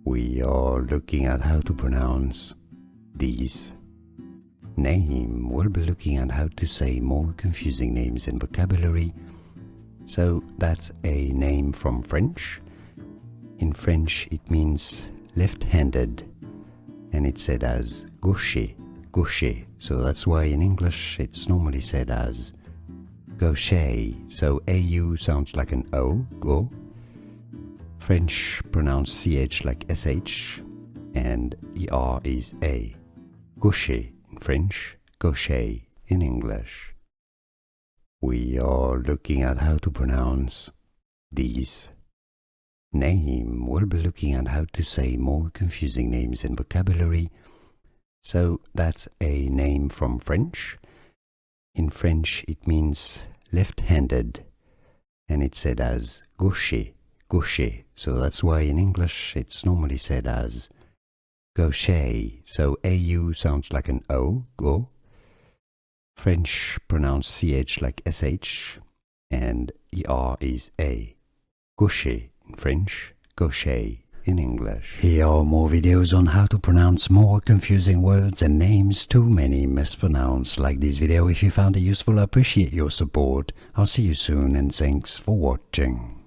We are looking at how to pronounce these. Name, we'll be looking at how to say more confusing names in vocabulary. So that's a name from French. In French it means left-handed, and it's said as gaucher, gaucher. So that's why in English it's normally said as gaucher. So AU sounds like an O, go. French pronounce CH like SH, and ER is A. Gaucher in French, gaucher in English. We are looking at how to pronounce these. Name, we'll be looking at how to say more confusing names in vocabulary. So that's a name from French. In French it means left-handed, and it's said as gaucher, gaucher. So that's why in English it's normally said as gaucher. So AU sounds like an O, go. French pronounce CH like SH, and ER is A. Gaucher in French, gaucher in English. Here are more videos on how to pronounce more confusing words and names too many mispronounced. Like this video if you found it useful. I appreciate your support. I'll see you soon, and thanks for watching.